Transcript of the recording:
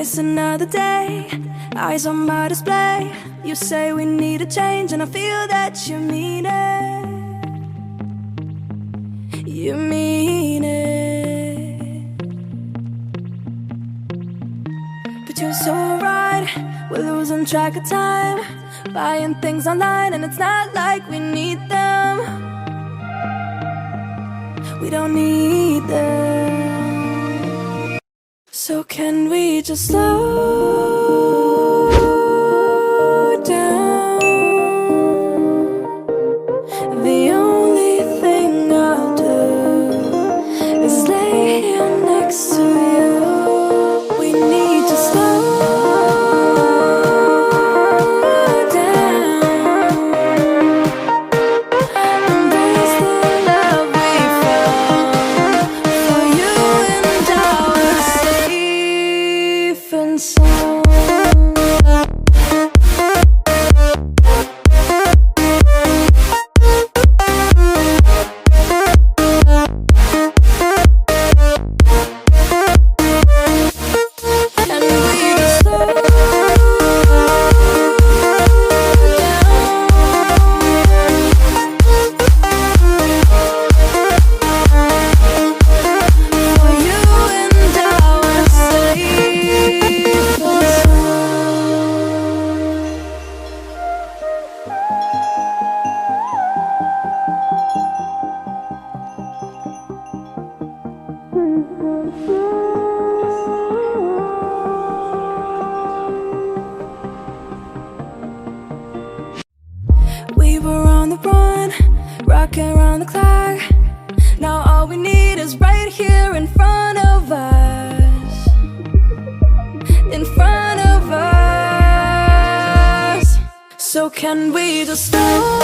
face another day, eyes on my display. You say we need a change, and I feel that you mean it. You mean it. But you're so right, we're losing track of time, buying things online, and it's not like we need them. We don't need them. So can we just slow down? The only thing I'll do is lay here next to you. We need to slow down. Embrace the love we found. For you and I are safe and sound. And we just slow down. For you and I are safe and we were on the run, rocking around the clock. Now all we need is right here in front of us. In front of us. So can we just slow